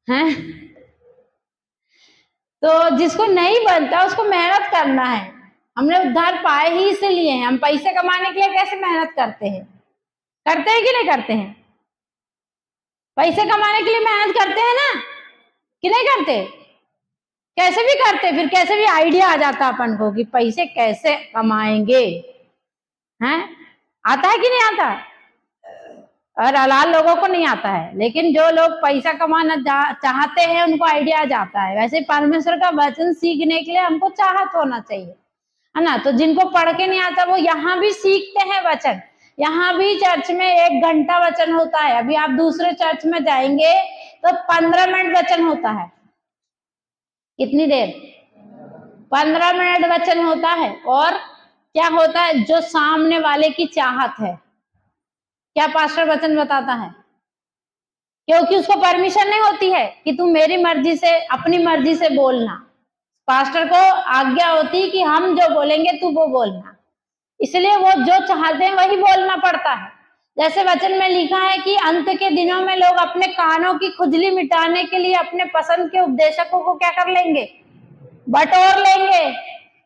हैं। तो जिसको नहीं बनता उसको मेहनत करना है। हमने उद्धार पाए ही इसलिए हैं। हम पैसे कमाने के लिए कैसे मेहनत करते हैं? करते हैं कि नहीं करते हैं? पैसे कमाने के लिए मेहनत करते हैं ना, कि नहीं करते? कैसे भी करते, फिर कैसे भी आइडिया आ जाता अपन को कि पैसे कैसे कमाएंगे, हैं? आता है कि नहीं आता? और अलाल लोगों को नहीं आता है, लेकिन जो लोग पैसा कमाना चाहते हैं उनको आइडिया जाता है। वैसे परमेश्वर का वचन सीखने के लिए हमको चाहत होना चाहिए, है ना। तो जिनको पढ़ के नहीं आता वो यहाँ भी सीखते हैं वचन। यहाँ भी चर्च में 1 घंटा वचन होता है। अभी आप दूसरे चर्च में जाएंगे तो 15 मिनट वचन होता है। कितनी देर? 15 मिनट वचन होता है। और क्या होता है? जो सामने वाले की चाहत है, क्या पास्टर वचन बताता है? क्योंकि उसको परमिशन नहीं होती है कि तुम मेरी मर्जी से, अपनी मर्जी से बोलना। पास्टर को आज्ञा होती कि हम जो बोलेंगे तू वो बोलना। इसलिए वो जो चाहते हैं वही बोलना पड़ता है। जैसे वचन में लिखा है कि अंत के दिनों में लोग अपने कानों की खुजली मिटाने के लिए अपने पसंद के उपदेशकों को क्या कर लेंगे? बटोर लेंगे।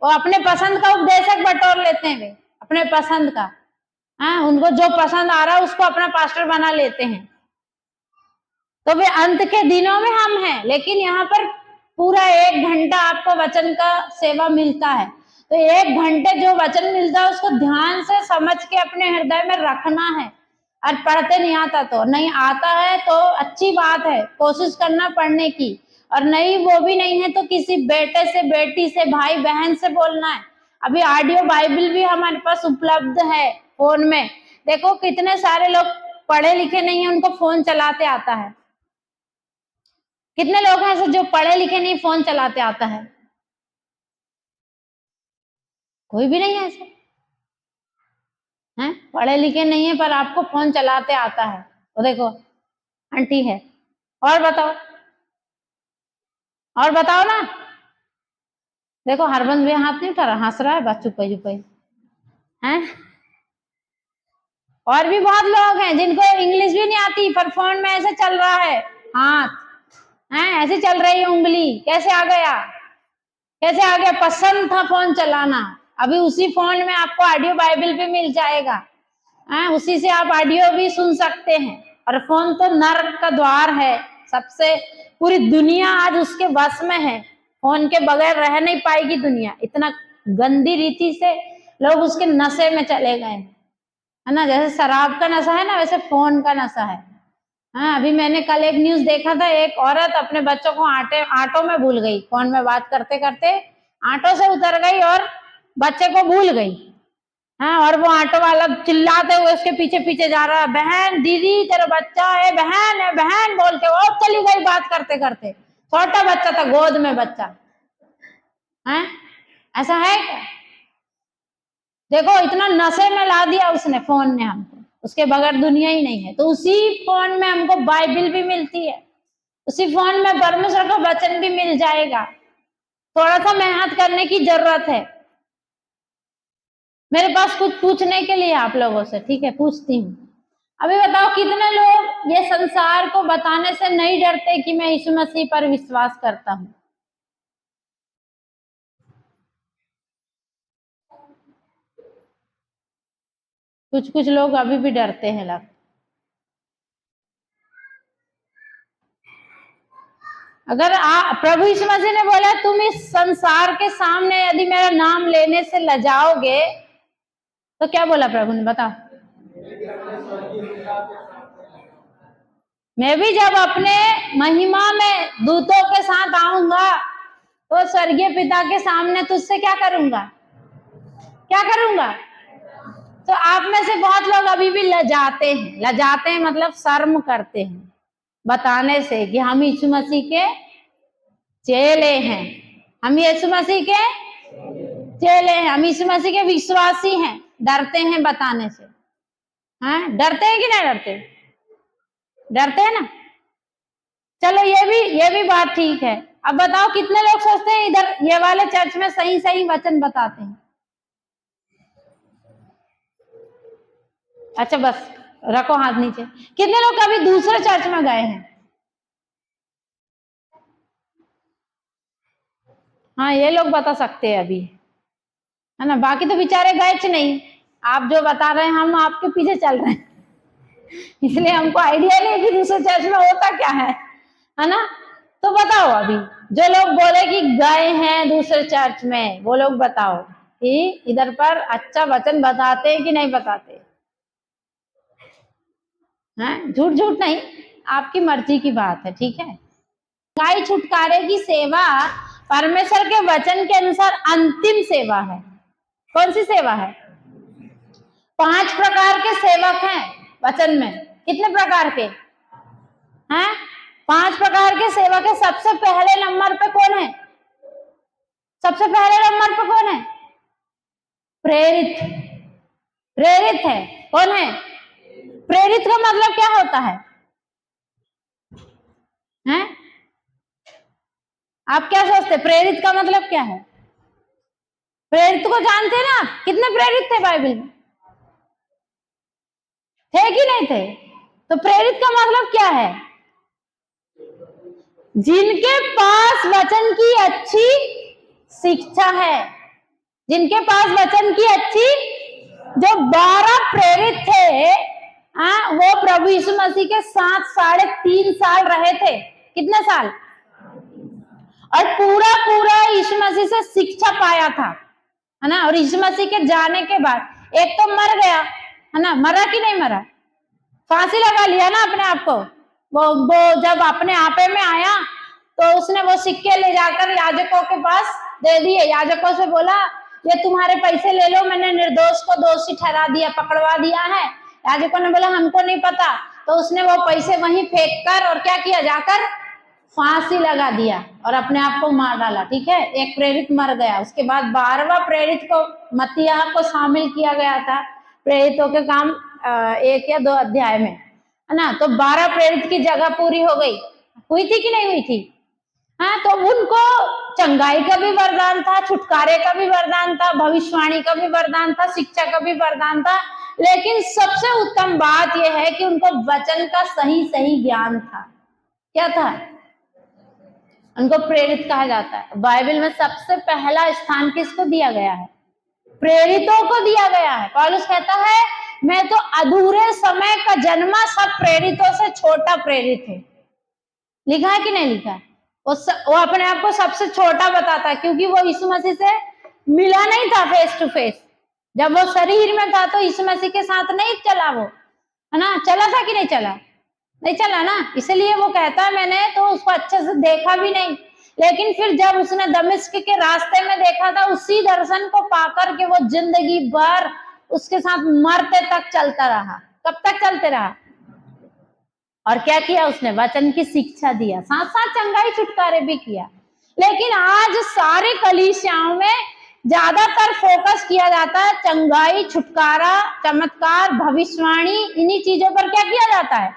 वो अपने पसंद का उपदेशक बटोर लेते हैं, वे अपने पसंद का। उनको जो पसंद आ रहा है उसको अपना पास्टर बना लेते हैं। तो वे अंत के दिनों में हम हैं। लेकिन यहाँ पर पूरा 1 घंटा आपको वचन का सेवा मिलता है। तो 1 घंटे जो वचन मिलता है उसको ध्यान से समझ के अपने हृदय में रखना है। और पढ़ते नहीं आता तो नहीं आता है तो अच्छी बात है, कोशिश करना पढ़ने की। और नहीं, वो भी नहीं है तो किसी बेटे से, बेटी से, भाई बहन से बोलना है। अभी ऑडियो बाइबल भी हमारे पास उपलब्ध है फोन में। देखो कितने सारे लोग पढ़े लिखे नहीं है, उनको फोन चलाते आता है। कितने लोग हैं ऐसे जो पढ़े लिखे नहीं, फोन चलाते आता है? कोई भी नहीं है ऐसे, हैं? पढ़े लिखे नहीं है पर आपको फोन चलाते आता है। तो देखो आंटी है। और बताओ, और बताओ ना। देखो हरबंस भी हाथ नहीं उठा रहा, हंस रहा है बस चुप चुप हैं। और भी बहुत लोग हैं जिनको इंग्लिश भी नहीं आती पर फोन में ऐसे चल रहा है हाथ, हैं? ऐसे चल रही है उंगली। कैसे आ गया? कैसे आ गया? पसंद था फोन चलाना। अभी उसी फोन में आपको ऑडियो बाइबल भी मिल जाएगा, उसी से आप ऑडियो भी सुन सकते हैं। और फोन तो नर्क का द्वार है सबसे। पूरी दुनिया आज उसके वश में है। फोन के बगैर रह नहीं पाएगी दुनिया। इतना गंदी रीति से लोग उसके नशे में चले गए, है ना। जैसे शराब का नशा है ना, वैसे फोन का नशा है। अभी मैंने कल एक न्यूज देखा था, एक औरत अपने बच्चों को ऑटो में भूल गई। फोन में बात करते करते ऑटो से उतर गई और बच्चे को भूल गई। और वो ऑटो वाला चिल्लाते हुए उसके पीछे पीछे जा रहा है, बहन, दीदी तेरा बच्चा है, बहन है, बहन बोल के वो चली गई बात करते करते। छोटा बच्चा था, गोद में बच्चा है। ऐसा है क्या? देखो इतना नशे में ला दिया उसने, फोन ने हमको। उसके बगैर दुनिया ही नहीं है। तो उसी फोन में हमको बाइबल भी मिलती है, उसी फोन में परमेश्वर का वचन भी मिल जाएगा। थोड़ा सा मेहनत करने की जरूरत है। मेरे पास कुछ पूछने के लिए आप लोगों से, ठीक है, पूछती हूँ। अभी बताओ कितने लोग ये संसार को बताने से नहीं डरते कि मैं यीशु मसीह पर विश्वास करता हूँ? कुछ कुछ लोग अभी भी डरते हैं लग। अगर प्रभु यीशु मसीह ने बोला तुम इस संसार के सामने यदि मेरा नाम लेने से लजाओगे, तो क्या बोला प्रभु ने? बताओ। मैं भी जब अपने महिमा में दूतों के साथ आऊंगा तो स्वर्गीय पिता के सामने तुझसे क्या करूंगा? क्या करूंगा? तो आप में से बहुत लोग अभी भी लजाते हैं। लजाते हैं मतलब शर्म करते हैं बताने से कि हम यीशु मसीह के चेले हैं, हम यीशु मसीह के चेले हैं, हम यीशु मसीह के विश्वासी हैं। डरते हैं बताने से। डरते हैं कि नहीं डरते? डरते हैं ना। चलो ये भी बात ठीक है। अब बताओ कितने लोग सोचते हैं इधर ये वाले चर्च में सही सही वचन बताते हैं? अच्छा बस रखो हाथ नीचे। कितने लोग कभी दूसरे चर्च में गए हैं? हाँ, ये लोग बता सकते हैं अभी, है ना, बाकी तो बेचारे गए नहीं। आप जो बता रहे हैं हम आपके पीछे चल रहे हैं इसलिए हमको आइडिया नहीं कि दूसरे चर्च में होता क्या है ना। तो बताओ अभी जो लोग बोले कि गए हैं दूसरे चर्च में, वो लोग बताओ कि इधर पर अच्छा वचन बताते हैं कि नहीं बताते हैं। झूठ झूठ नहीं, आपकी मर्जी की बात है, ठीक है। गाय छुटकारे की सेवा परमेश्वर के वचन के अनुसार अंतिम सेवा है। कौन सी सेवा है? 5 प्रकार के सेवक हैं वचन में। कितने प्रकार के हैं? 5 प्रकार के सेवक है। सबसे पहले नंबर पे कौन है? सबसे पहले नंबर पे कौन है? प्रेरित। प्रेरित है। कौन है? प्रेरित का मतलब क्या होता है? हैं? आप क्या सोचते? प्रेरित का मतलब क्या है? प्रेरित को जानते हैं ना? कितने प्रेरित थे बाइबल में? थे कि नहीं थे? तो प्रेरित का मतलब क्या है? जिनके पास वचन की अच्छी शिक्षा है, जिनके पास वचन की अच्छी, जो 12 प्रेरित थे वो प्रभु यीशु मसीह के साथ 3.5 साल रहे थे। कितने साल? और पूरा पूरा यीशु मसीह से शिक्षा पाया था, है ना। और यीशु मसीह के जाने के बाद एक तो मर गया, है ना। मरा कि नहीं मरा? फांसी लगा लिया ना अपने आप को। वो जब अपने आपे में आया तो उसने वो सिक्के ले जाकर याजकों के पास दे दिए। याजकों से बोला ये तुम्हारे पैसे ले लो, मैंने निर्दोष को दोषी ठहरा दिया, पकड़वा दिया है। याजकों ने बोला हमको नहीं पता। तो उसने वो पैसे वहीं फेंक कर और क्या किया? जाकर फांसी लगा दिया और अपने आप को मार डाला। ठीक है, एक प्रेरित मर गया। उसके बाद 12वां प्रेरित को मत्तियाह को शामिल किया गया था प्रेरितों के काम 1 या 2 अध्याय में, है ना। तो 12 प्रेरित की जगह पूरी हो गई। हुई थी कि नहीं हुई थी? हाँ, तो उनको चंगाई का भी वरदान था, छुटकारे का भी वरदान था, भविष्यवाणी का भी वरदान था, शिक्षा का भी वरदान था। लेकिन सबसे उत्तम बात यह है कि उनको वचन का सही सही ज्ञान था। क्या था? उनको प्रेरित कहा जाता है। बाइबल में सबसे पहला स्थान किसको दिया गया है? प्रेरितों को दिया गया है। पौलुस कहता है मैं तो अधूरे समय का जन्मा सब प्रेरितों से छोटा प्रेरित हूं। लिखा है कि नहीं लिखा है? वो अपने आप को सबसे छोटा बताता है क्योंकि वो यीशु मसीह से मिला नहीं था फेस टू फेस। जब वो शरीर में था तो यीशु मसीह के साथ नहीं चला वो, है ना। चला था कि नहीं चला? नहीं चला ना। इसलिए वो कहता है मैंने तो उसको अच्छे से देखा भी नहीं, लेकिन फिर जब उसने दमिश्क के रास्ते में देखा था, उसी दर्शन को पाकर के वो जिंदगी भर उसके साथ मरते तक चलता रहा। कब तक चलते रहा? और क्या किया उसने? वचन की शिक्षा दिया, साथ साथ चंगाई छुटकारे भी किया। लेकिन आज सारे कलीसियाओं में ज्यादातर फोकस किया जाता है चंगाई, छुटकारा, चमत्कार, भविष्यवाणी, इन्हीं चीजों पर क्या किया जाता है?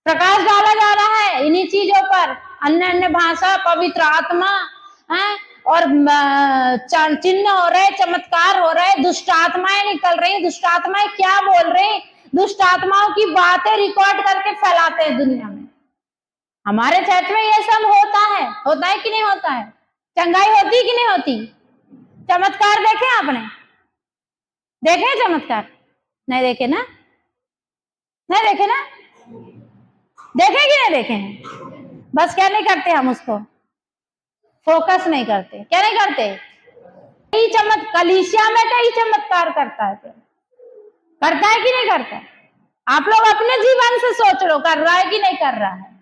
प्रकाश डाला जा रहा है इन्हीं चीजों पर। अन्य अन्य भाषा, पवित्र आत्मा है, और चिन्ह हो रहे, चमत्कार हो रहे, दुष्ट आत्माएं निकल रही। दुष्ट आत्माएं क्या बोल रही? दुष्ट आत्माओं की बातें रिकॉर्ड करके फैलाते हैं दुनिया में। हमारे चर्च में ये सब होता है कि नहीं होता है? चंगाई होती कि नहीं होती? चमत्कार देखे आपने? देखे चमत्कार? नहीं देखे ना? नहीं देखे ना? देखे कि नहीं देखे हैं? बस क्या नहीं करते हम उसको फोकस नहीं करते। क्या नहीं करते? कई कलीसिया में कई चमत्कार करता है कि नहीं करता? आप लोग अपने जीवन से सोच लो कर रहा है कि नहीं कर रहा है,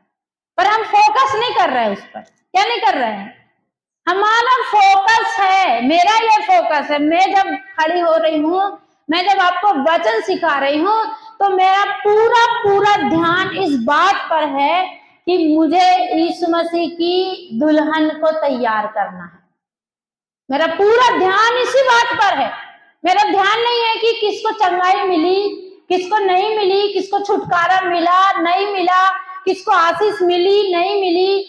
पर हम फोकस नहीं कर रहे हैं उस पर। क्या नहीं कर रहे हैं? हमारा फोकस है, मेरा ये फोकस है। मैं जब खड़ी हो रही हूँ, मैं जब आपको वचन सिखा रही हूँ, तो मेरा पूरा पूरा ध्यान इस बात पर है कि मुझे यीशु मसीह की दुल्हन को तैयार करना है। मेरा पूरा ध्यान इसी बात पर है। मेरा ध्यान नहीं है कि किसको चंगाई मिली, किसको नहीं मिली, किसको छुटकारा मिला नहीं मिला, किसको आशीष मिली नहीं मिली,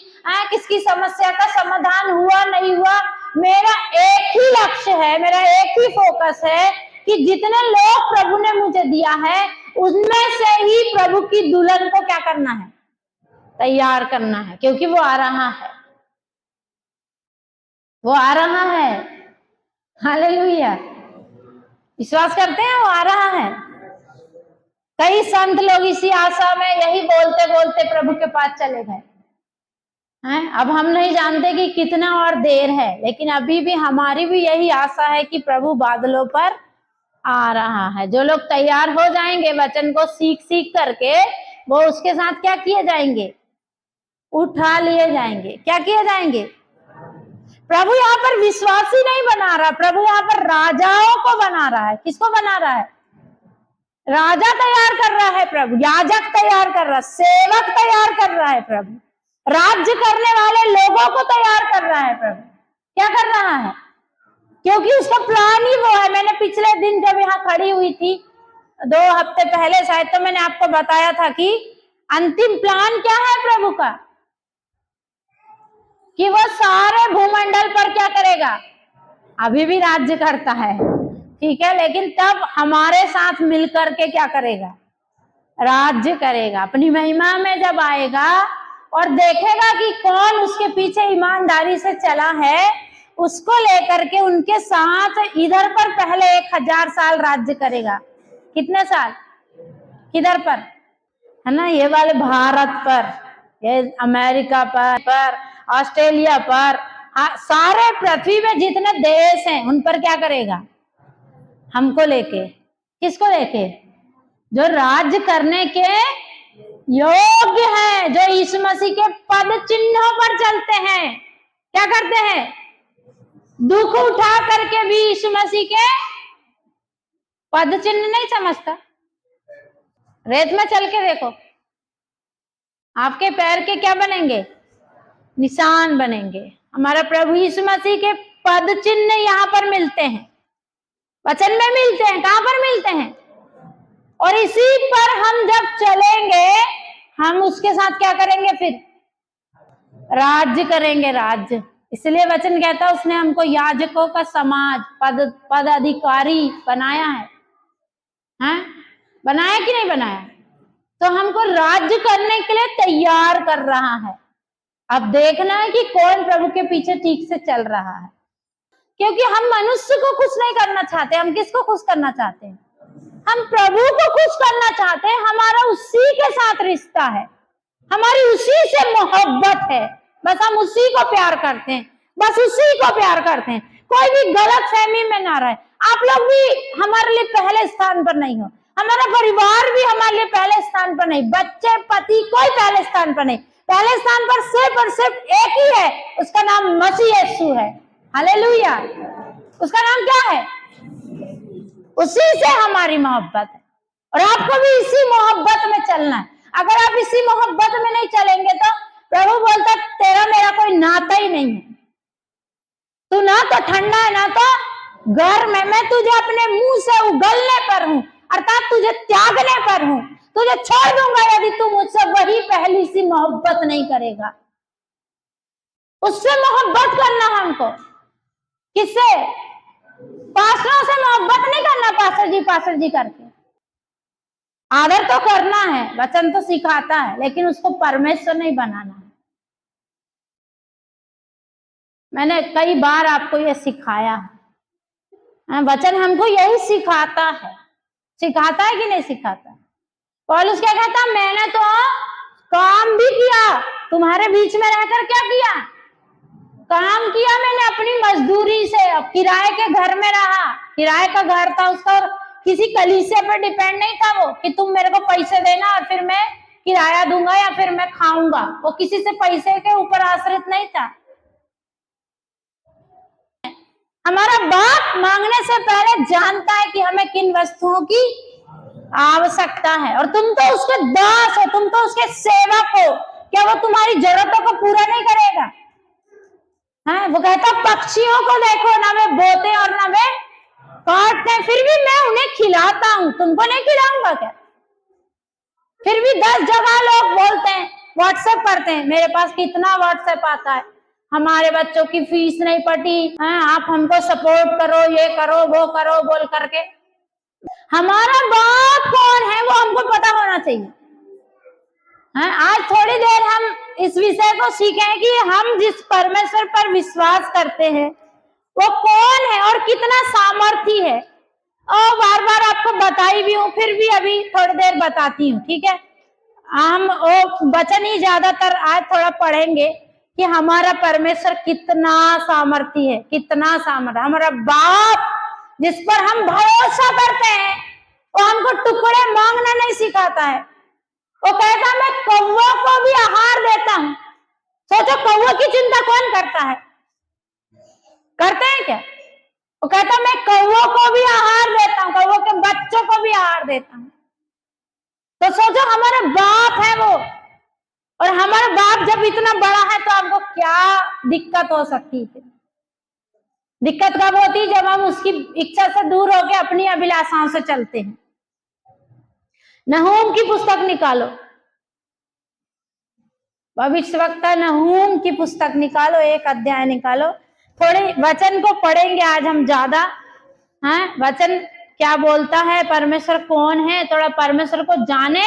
किसकी समस्या का समाधान हुआ नहीं हुआ। मेरा एक ही लक्ष्य है, मेरा एक ही फोकस है कि जितने लोग प्रभु ने मुझे दिया है उनमें से ही प्रभु की दुल्हन को क्या करना है? तैयार करना है, क्योंकि वो आ रहा है। वो आ रहा है। हालेलुया। विश्वास करते हैं वो आ रहा है। कई संत लोग इसी आशा में यही बोलते बोलते प्रभु के पास चले गए हैं। अब हम नहीं जानते कि कितना और देर है, लेकिन अभी भी हमारी भी यही आशा है कि प्रभु बादलों पर आ रहा है। जो लोग तैयार हो जाएंगे वचन को सीख सीख करके, वो उसके साथ क्या किए जाएंगे? उठा लिए जाएंगे। क्या किए जाएंगे? प्रभु यहाँ पर विश्वासी नहीं बना रहा, प्रभु यहाँ पर राजाओं को बना रहा है। किसको बना रहा है? राजा तैयार कर रहा है प्रभु, याजक तैयार कर रहा है, सेवक तैयार कर रहा है प्रभु, राज्य करने वाले लोगों को तैयार कर रहा है प्रभु। क्या कर रहा है? क्योंकि उसका प्लान ही वो है। मैंने पिछले दिन जब यहाँ खड़ी हुई थी 2 हफ्ते पहले शायद, तो मैंने आपको बताया था कि अंतिम प्लान क्या है प्रभु का, कि वो सारे भूमंडल पर क्या करेगा? अभी भी राज्य करता है, ठीक है, लेकिन तब हमारे साथ मिलकर के क्या करेगा? राज्य करेगा। अपनी महिमा में जब आएगा और देखेगा कि कौन उसके पीछे ईमानदारी से चला है, उसको लेकर के उनके साथ इधर पर पहले 1000 साल राज्य करेगा। कितने साल? किधर पर? है ना, ये वाले भारत पर, ये अमेरिका पर, ऑस्ट्रेलिया पर, सारे पृथ्वी में जितने देश हैं उन पर क्या करेगा? हमको लेके। किसको लेके? जो राज्य करने के योग्य हैं, जो यीशु मसीह के पद चिन्हों पर चलते हैं। क्या करते हैं? दुख उठा करके भी यीशु मसीह के पद चिन्ह नहीं समझता। रेत में चल के देखो, आपके पैर के क्या बनेंगे? निशान बनेंगे। हमारा प्रभु यीशु मसीह के पद चिन्ह यहाँ पर मिलते हैं, वचन में मिलते हैं। कहां पर मिलते हैं? और इसी पर हम जब चलेंगे, हम उसके साथ क्या करेंगे? फिर राज्य करेंगे, राज्य। इसलिए वचन कहता है उसने हमको याजकों का समाज, पद अधिकारी बनाया है। हैं? बनाया कि नहीं बनाया? तो हमको राज्य करने के लिए तैयार कर रहा है। अब देखना है कि कौन प्रभु के पीछे ठीक से चल रहा है, क्योंकि हम मनुष्य को खुश नहीं करना चाहते। हम किसको खुश करना चाहते हैं? हम प्रभु को खुश करना चाहते हैं। हमारा उसी के साथ रिश्ता है, हमारी उसी से मोहब्बत है। बस हम उसी को प्यार करते हैं, बस उसी को प्यार करते हैं। कोई भी गलत फहमी में ना रहे। आप लोग भी हमारे लिए पहले स्थान पर नहीं हो, हमारा परिवार भी हमारे लिए पहले स्थान पर नहीं, बच्चे, पति, कोई पहले स्थान पर नहीं। पहले स्थान पर सिर्फ और सिर्फ एक ही है, उसका नाम मसीह यीशु है। हालेलुया। उसका नाम क्या है? उसी से हमारी मोहब्बत है, और आपको भी इसी मोहब्बत में चलना है। अगर आप इसी मोहब्बत में नहीं चलेंगे तो प्रभु बोलता तेरा मेरा कोई नाता ही नहीं है। तू ना तो ठंडा है ना तो गर्म है। मैं तुझे अपने मुंह से उगलने पर हूं, अर्थात तुझे त्यागने पर हूं। तुझे छोड़ दूंगा यदि तू मुझसे वही पहली सी मोहब्बत नहीं करेगा। उससे मोहब्बत करना हमको। किससे? पास्टरों से मोहब्बत नहीं करना, पास्टर जी करके। आदर तो करना है, वचन तो सिखाता है, लेकिन उसको परमेश्वर नहीं बनाना है। मैंने कई बार आपको यह सिखाया है, वचन हमको यही सिखाता है। सिखाता है कि नहीं सिखाता? पौलुस क्या कहता? मैंने तो काम भी किया, तुम्हारे बीच में रहकर क्या किया? काम किया मैंने अपनी मजदूरी से। अब किराए के घर में रहा, किराए का घर था उसका, और किसी कलीसिया पर डिपेंड नहीं था वो कि तुम मेरे को पैसे देना और फिर मैं किराया दूंगा या फिर मैं खाऊंगा। वो किसी से पैसे के ऊपर आश्रित नहीं था। हमारा बाप मांगने से पहले जानता है कि हमें किन वस्तुओं की आवश्यकता है, और तुम तो उसके दास हो, तुम तो उसके सेवक हो। क्या वो तुम्हारी जरूरतों को पूरा नहीं करेगा? हाँ, वो कहता पक्षियों को देखो, ना वे बोते और ना वे काटते, फिर भी मैं उन्हें खिलाता हूं, तुमको नहीं खिलाऊंगा क्या? फिर भी 10 जगह लोग बोलते हैं, व्हाट्सएप करते हैं, मेरे पास कितना व्हाट्सएप आता है, हमारे बच्चों की फीस नहीं पटी, आप हमको सपोर्ट करो, ये करो वो करो बोल करके। हमारा बाप कौन है वो हमको पता होना चाहिए। आज थोड़ी देर हम इस विषय को सीखें कि हम जिस परमेश्वर पर विश्वास करते हैं वो कौन है और कितना सामर्थी है। और बार बार आपको बताई भी हूँ, फिर भी अभी थोड़ी देर बताती हूँ, ठीक है। हम वो वचन ही ज्यादातर आज थोड़ा पढ़ेंगे कि हमारा परमेश्वर कितना सामर्थी है, कितना सामर्थ्य। हमारा बाप जिस पर हम भरोसा करते हैं वो हमको टुकड़े मांगना नहीं सिखाता है। वो कहता मैं कौवा को भी आहार देता हूँ। सोचो, कौवा की चिंता कौन करता है? करते हैं क्या? वो कहता मैं कौवों को भी आहार देता हूँ, कौवों के बच्चों को भी आहार देता हूँ। तो सोचो, हमारा बाप है वो, और हमारा बाप जब इतना बड़ा है तो हमको क्या दिक्कत हो सकती है? दिक्कत कब होती है? जब हम उसकी इच्छा से दूर होकर अपनी अभिलाषाओं से चलते हैं। नहूम की पुस्तक निकालो, भविष्यवक्ता नहूम की पुस्तक निकालो, 1 अध्याय निकालो। थोड़े वचन को पढ़ेंगे आज हम ज्यादा। हाँ, वचन क्या बोलता है, परमेश्वर कौन है, थोड़ा परमेश्वर को जाने।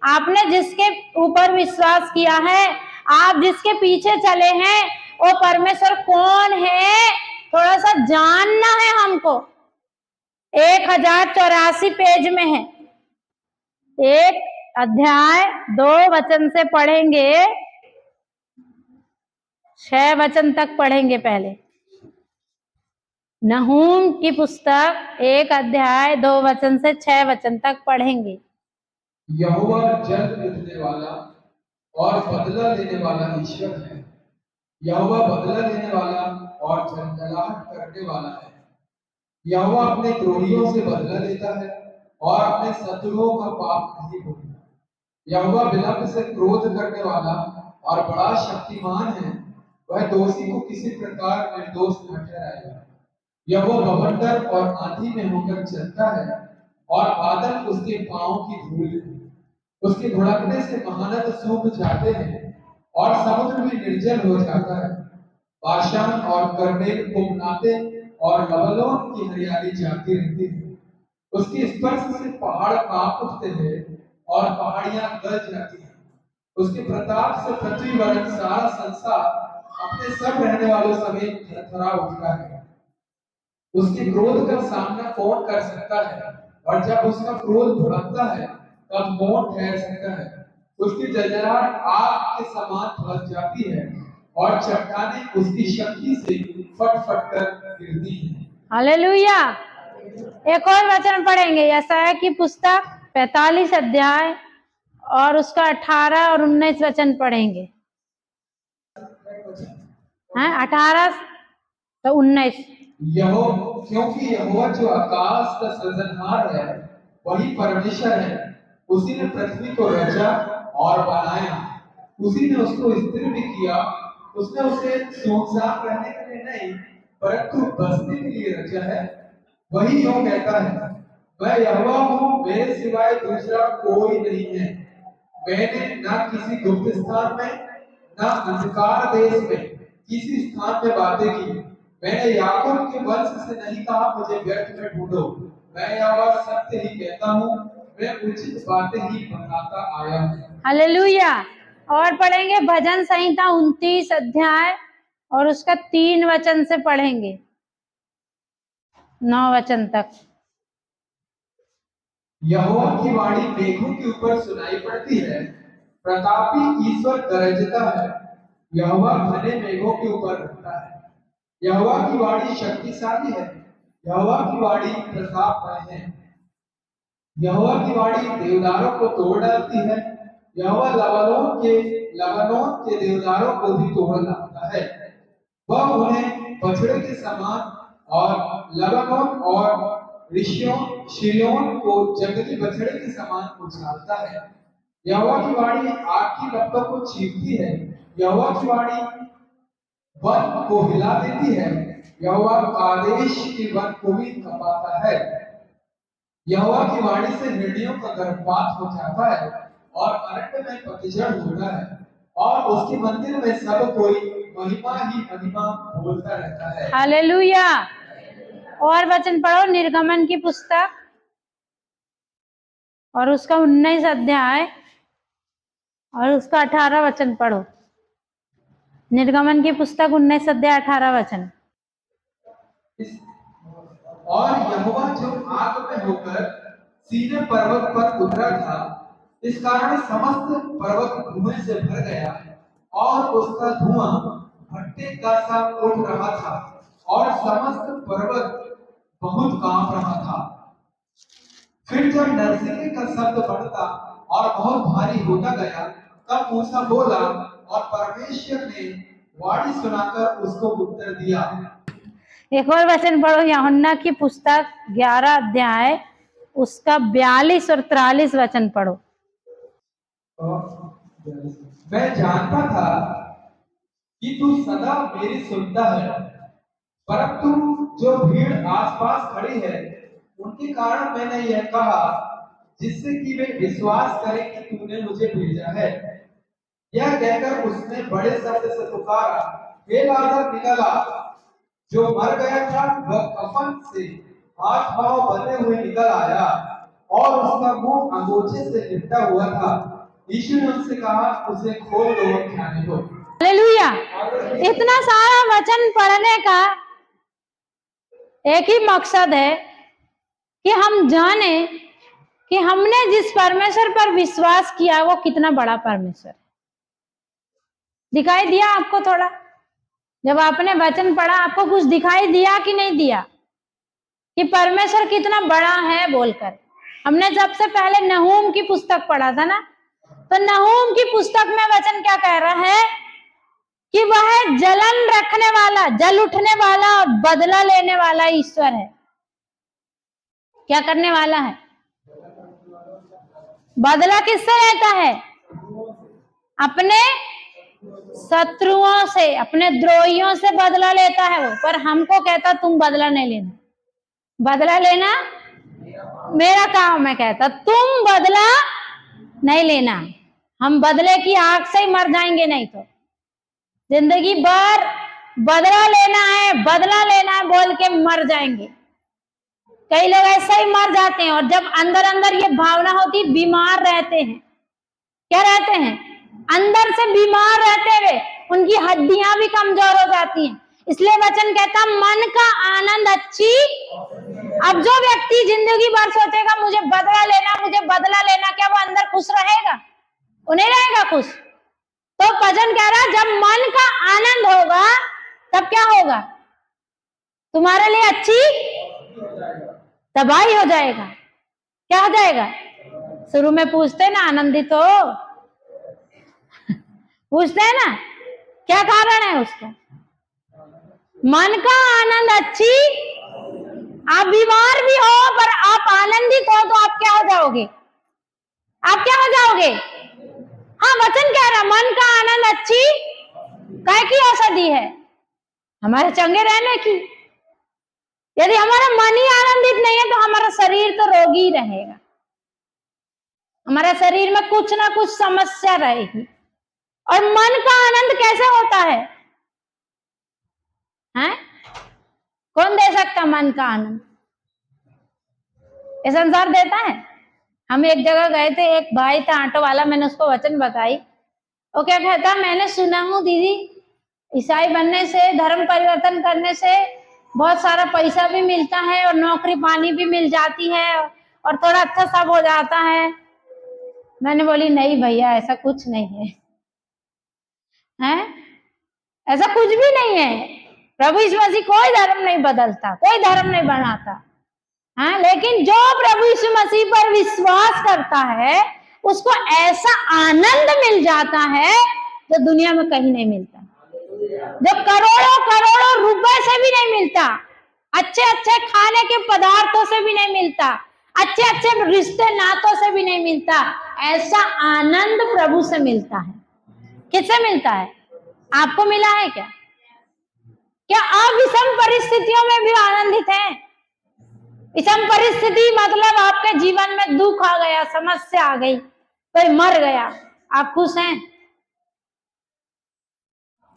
आपने जिसके ऊपर विश्वास किया है, आप जिसके पीछे चले हैं, वो परमेश्वर कौन है थोड़ा सा जानना है हमको। 1084 पेज में है। 1 अध्याय 2 वचन से पढ़ेंगे, 6 वचन तक पढ़ेंगे। पहले नहूम की पुस्तक 1 अध्याय 2 वचन से 6 वचन तक पढ़ेंगे। यहोवा जन्म देने वाला और बदला लेने वाला ईश्वर है। यहोवा बदला लेने वाला और झंझलाहट करने वाला है। यहोवा अपने द्रोहियों से बदला लेता है और अपने शत्रुओं का पाप नहीं भूलता। यहोवा विलंब से क्रोध करने वाला और बड़ा शक्तिमान है। वह दोषी को किसी प्रकार निर्दोष न ठहराएगा। यहोवा बवंडर और आंधी में होकर चलता है और बादल उसके पांव की धूल है। उसके धुड़कने से महानद सूख जाते हैं और समुद्र भी निर्जल हो जाता है। बाशान और कर्नेल कोमनाते और लबनोन की हरियाली जाती रहती है। उसके स्पर्श से पहाड़ कांप उठते हैं और पहाड़ियां गल जाती हैं। उसके प्रताप से पृथ्वी वरन सारा संसार अपने सब रहने वालों समेत थरथरा उठता है। उसके क्रोध का सामना कौन कर सकता है, और जब उसका क्रोध भड़कता है तब कौन ठहर सकता है। उसकी जलजलाहट आग के समान भड़क जाती है और चट्टानें उसकी शक्ति से फट फट कर गिरती हैं। हालेलुया। एक और वचन पढ़ेंगे, यशायाह की पुस्तक 45 अध्याय और उसका 18 और 19 वचन पढ़ेंगे। हाँ, 18 तो 19। क्योंकि यहोवा जो आकाश का सृजनहार है वही परमेश्वर है। उसी ने पृथ्वी को रचा और बनाया। उसी ने उसको स्थिर भी किया। उसने उसे सुनसान रहने के लिए नहीं परंतु बसने के लिए रचा है। वही यूं कहता है, मैं यहोवा हूँ, मेरे सिवाय दूसरा कोई नहीं है। मैंने ना किसी गुप्त स्थान में ना अंधकार देश में किसी स्थान में बातें की। मैंने याकूब के वंश से नहीं कहा मुझे व्यर्थ में ढूंढो। मैं यहोवा सत्य ही कहता हूँ, मैं उचित बातें ही बताता आया हूँ। हालेलुया। और पढ़ेंगे भजन संहिता 29 अध्याय और उसका 3 वचन से पढ़ेंगे 9 वचन तक। यहोवा की वाणी मेघों के ऊपर सुनाई पड़ती है। प्रतापी ईश्वर गरजता है। यहोवा घने मेघों के ऊपर रहता है। यहोवा की वाणी शक्तिशाली है। यहोवा की वाणी प्रतापमय है। यहोवा की वाणी देवदारों को तोड़ डालती है। यहोवा लबानोन के देवदारों को भी तोड़ डालता है। वह उन्हें बछड़े के समान और लबानोन और शिरियोन को जंगली बछड़े के समान उछालता है। यहोवा की वाणी आग की लपटों को चीरती है। यहोवा की वाणी वन को हिला देती है। यहोवा कादेश की वन को भी कपाता है। यहोवा की वाणी से हिरनियों का गर्भपात हो जाता है और अरण्य में पतझड़ होता है और उसके मंदिर में सब कोई महिमा ही महिमा बोलता रहता है। हालेलुया। और वचन पढ़ो, निर्गमन की पुस्तक और उसका 19 अध्याय और उसका 18 वचन पढ़ो। निर्गमन की पुस्तक 19 अध्याय 18 वचन। इस और यहोवा जो आग में होकर सीने पर्वत पर उतरा था, इस कारण समस्त पर्वत धुएं से भर गया और उसका धुआं भट्टे का सा उठ रहा था और समस्त पर्वत बहुत कांप रहा था। फिर जब नरसिंगे का शब्द बढ़ता और बहुत भारी होता गया, तब मूसा बोला और परमेश्वर ने वाणी सुनाकर उसको उत्तर दिया। एक और वचन पढ़ो, यूहन्ना की पुस्तक 11 अध्याय उसका 42 और 43 वचन पढ़ो। मैं जानता था कि तू सदा मेरी सुनता है, परंतु जो भीड़ आसपास खड़ी है उनके कारण मैंने यह कहा, जिससे कि वे विश्वास करें कि तूने मुझे भेजा है। यह कहकर उसने बड़े शब्द से पुकारा, हे लाजर निकल आ। जो मर गया था वह कफन से हाथ पांव बंधे हुए निकल आया और उसका मुंह अंगोछे से लिपटा हुआ था। यीशु ने उससे कहा, उसे खोल दो और खाने दो। हालेलुया। इतना सारा वचन पढ़ने का एक ही मकसद है कि हम जाने कि हमने जिस परमेश्वर पर विश्वास किया वो कितना बड़ा परमेश्वर है। दिखाई दिया आपको? थोड़ा जब आपने वचन पढ़ा आपको कुछ दिखाई दिया कि नहीं दिया कि परमेश्वर कितना बड़ा है बोलकर? हमने सबसे पहले नहूम की पुस्तक पढ़ा था ना, तो नहूम की पुस्तक में वचन क्या कह रहा है कि वह जलन रखने वाला, जल उठने वाला और बदला लेने वाला ईश्वर है। क्या करने वाला है? बदला किससे लेता है? अपने शत्रुओं से, अपने द्रोहियों से बदला लेता है वो। पर हमको कहता तुम बदला नहीं लेना, बदला लेना मेरा काम है। कहता तुम बदला नहीं लेना, हम बदले की आग से ही मर जाएंगे, नहीं तो जिंदगी भर बदला लेना है, बदला लेना है बोल के मर जाएंगे। कई लोग ऐसे ही मर जाते हैं और जब अंदर अंदर ये भावना होती, बीमार रहते हैं। क्या रहते हैं? अंदर से बीमार रहते हुए उनकी हड्डियां भी कमजोर हो जाती हैं। इसलिए वचन कहता मन का आनंद अच्छी। अब जो व्यक्ति जिंदगी भर सोचेगा मुझे बदला लेना, मुझे बदला लेना, क्या वो अंदर खुश रहेगा? वो नहीं रहेगा खुश। तो भजन कह रहा जब मन का आनंद होगा तब क्या होगा? तुम्हारे लिए अच्छी तबाही हो जाएगा। क्या हो जाएगा? शुरू में पूछते ना आनंदित हो, पूछते हैं ना क्या कारण है उसका? मन का आनंद अच्छी। आप बीमार भी हो पर आप आनंदित हो तो आप क्या हो जाओगे? आप क्या हो जाओगे? हाँ, वचन कह रहा मन का आनंद अच्छी काय की औषधि है? हमारे चंगे रहने की। यदि हमारा मन ही आनंदित नहीं है तो हमारा शरीर तो रोगी ही रहेगा, हमारा शरीर में कुछ ना कुछ समस्या रहेगी। और मन का आनंद कैसे होता है? हैं? कौन दे सकता मन का आनंद? ये संसार देता है? हम एक जगह गए थे, एक भाई था ऑटो वाला, मैंने उसको वचन बताई। वो क्या कहता, मैंने सुना हूँ दीदी ईसाई बनने से, धर्म परिवर्तन करने से बहुत सारा पैसा भी मिलता है और नौकरी पानी भी मिल जाती है और थोड़ा अच्छा सब हो जाता है। मैंने बोली नहीं भैया ऐसा कुछ नहीं है, हैं? ऐसा कुछ भी नहीं है। प्रभु यीशु मसीह कोई धर्म नहीं बदलता, कोई धर्म नहीं बनाता, हाँ? लेकिन जो प्रभु यीशु मसीह पर विश्वास करता है उसको ऐसा आनंद मिल जाता है जो दुनिया में कहीं नहीं मिलता, जो करोड़ों करोड़ों रुपए से भी नहीं मिलता, अच्छे अच्छे खाने के पदार्थों से भी नहीं मिलता, अच्छे अच्छे रिश्ते नातों से भी नहीं मिलता। ऐसा आनंद प्रभु से मिलता है। किससे मिलता है? आपको मिला है क्या? क्या आप विषम परिस्थितियों में भी आनंदित हैं? विषम परिस्थिति मतलब आपके जीवन में दुख आ गया, समस्या आ गई, कोई मर गया, आप खुश हैं?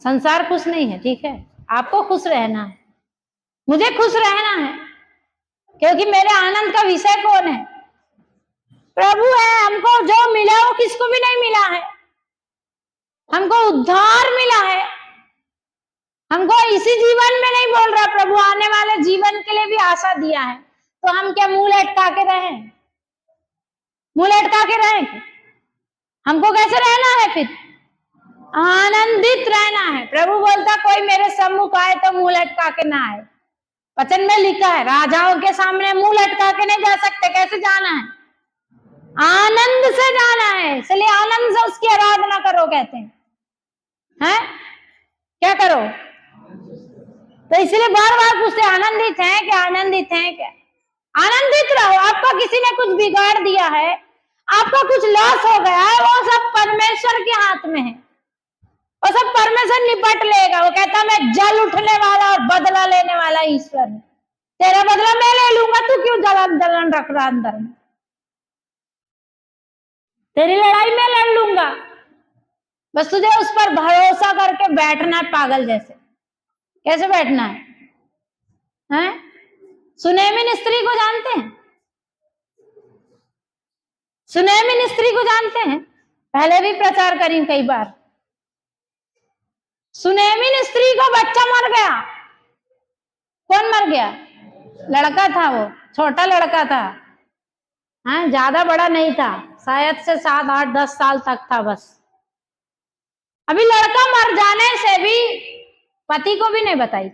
संसार खुश नहीं है, ठीक है? आपको खुश रहना है, मुझे खुश रहना है, क्योंकि मेरे आनंद का विषय कौन है? प्रभु है। हमको जो मिला वो किसको भी नहीं मिला है। हमको उद्धार मिला है, हमको इसी जीवन में नहीं बोल रहा प्रभु, आने वाले जीवन के लिए भी आशा दिया है। तो हम क्या मुंह लटका के रहें? मुंह लटका के रहें? हमको कैसे रहना है फिर? आनंदित रहना है। प्रभु बोलता कोई मेरे सम्मुख आए तो मुंह लटका के ना आए। वचन में लिखा है राजाओं के सामने मुंह लटका के नहीं जा सकते। कैसे जाना है? आनंद से जाना है। इसलिए आनंद से उसकी आराधना करो कहते हैं। क्या करो? तो इसलिए बार बार पूछते आनंदित हैं क्या? आनंदित हैं क्या? आनंदित रहो। आपको किसी ने कुछ बिगाड़ दिया है, आपका कुछ लॉस हो गया है, वो सब परमेश्वर के हाथ में है। वो सब परमेश्वर निपट लेगा। वो कहता मैं जल उठने वाला और बदला लेने वाला ईश्वर हूं। तेरा बदला मैं ले लूंगा, तू क्यों जलन रख रहा अंदर में? तेरी लड़ाई मैं लड़ लूंगा। बस तुझे उस पर भरोसा करके बैठना है पागल जैसे। कैसे बैठना है? सुनेमी स्त्री को जानते हैं? सुनेमी स्त्री को जानते हैं? पहले भी प्रचार करी कई बार। सुनेमी स्त्री को बच्चा मर गया। कौन मर गया? लड़का था, वो छोटा लड़का था। ज्यादा बड़ा नहीं था, शायद से 7, 8, 10 साल तक था बस। अभी लड़का मर जाने से भी पति को भी नहीं बताई।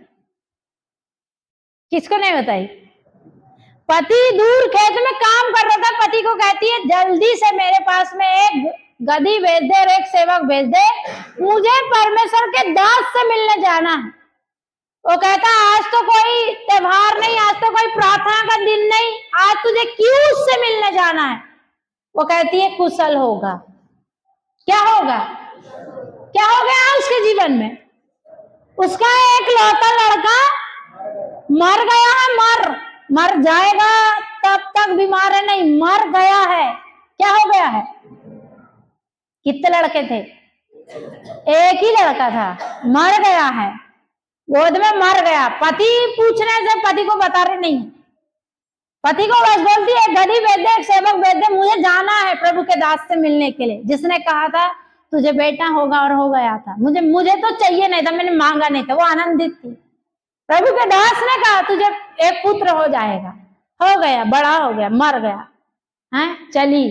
किसको नहीं बताई? पति दूर खेत में काम कर रहा था। पति को कहती है जल्दी से मेरे पास में एक गधी भेज दे और एक सेवक भेज दे, मुझे परमेश्वर के दास से मिलने जाना है। वो कहता आज तो कोई त्योहार नहीं, आज तो कोई प्रार्थना का दिन नहीं, आज तुझे क्यों उससे मिलने जाना है? वो कहती है कुशल होगा। क्या होगा? क्या हो गया उसके जीवन में? उसका एक लौता लड़का मर गया है। मर जाएगा तब तक बीमार है नहीं, मर गया है। क्या हो गया है? कितने लड़के थे? एक ही लड़का था, मर गया है, गोद में मर गया। पति पूछने से पति को बता रहे नहीं। पति को बस बोलती है गधी भेज दे, एक सेवक भेज दे, मुझे जाना है प्रभु के दास से मिलने के लिए, जिसने कहा था तुझे बेटा होगा और हो गया था। मुझे तो चाहिए नहीं था, मैंने मांगा नहीं था। वो आनंदित थी। प्रभु के दास ने कहा तुझे एक पुत्र हो जाएगा। हो गया, बड़ा हो गया, मर गया। चली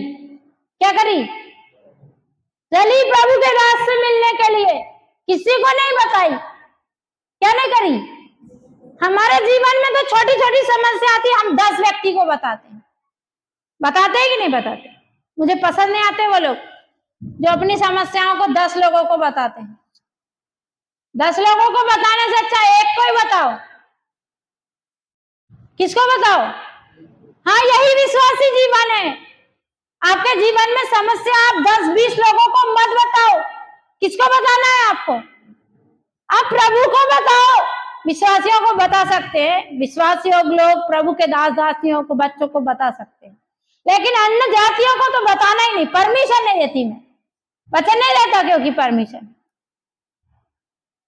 क्या करी? चली प्रभु के दास से मिलने के लिए। किसी को नहीं बताई। क्या नहीं करी? हमारे जीवन में तो छोटी छोटी समस्या आती है, हम 10 व्यक्ति को बताते हैं। बताते हैं कि नहीं बताते? मुझे पसंद नहीं आते वो लोग जो अपनी समस्याओं को 10 लोगों को बताते हैं। 10 लोगों को बताने से अच्छा एक को ही बताओ। किसको बताओ? यही विश्वासी जीवन है। आपके जीवन में समस्या आप 10-20 लोगों को मत बताओ। किसको बताना है आपको? आप प्रभु को बताओ। विश्वासियों को बता सकते हैं, विश्वासियों लोग प्रभु के दास दासियों को, बच्चों को बता सकते हैं, लेकिन अन्य जातियों को तो बताना ही नहीं। परमिशन नहीं देती मैं, वचन नहीं देता, क्योंकि परमिशन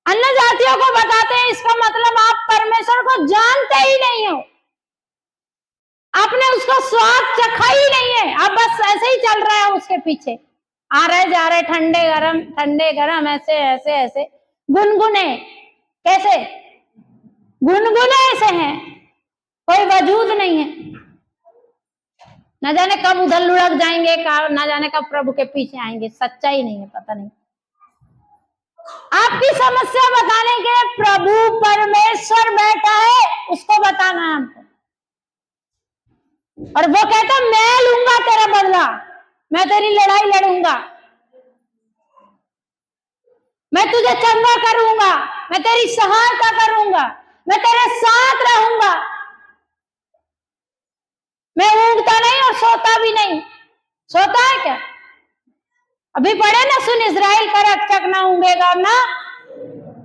अन्य जातियों को बताते हैं, इसका मतलब आप परमेश्वर को जानते ही नहीं हो। आपने उसको स्वाद चखा ही नहीं है। आप बस ऐसे ही चल रहे हैं उसके पीछे, आ रहे जा रहे, ठंडे गरम ऐसे ऐसे ऐसे गुनगुने। कैसे गुनगुने ऐसे हैं, कोई वजूद नहीं है। न जाने कब उधर लुढ़क जाएंगे, न जाने कब प्रभु के पीछे आएंगे। सच्चाई नहीं है, पता नहीं। आपकी समस्या बताने के प्रभु परमेश्वर बैठा है, उसको बताना है हमको। और वो कहता मैं लूंगा तेरा बदला, मैं तेरी लड़ाई लड़ूंगा, मैं तुझे चंगा करूंगा, मैं तेरी सहायता करूंगा, मैं तेरे साथ रहूंगा। मैं ऊँगता नहीं और सोता भी नहीं। सोता है क्या? अभी पढ़े ना, सुन इस्राएल का रक्षक ना ऊँगेगा ना।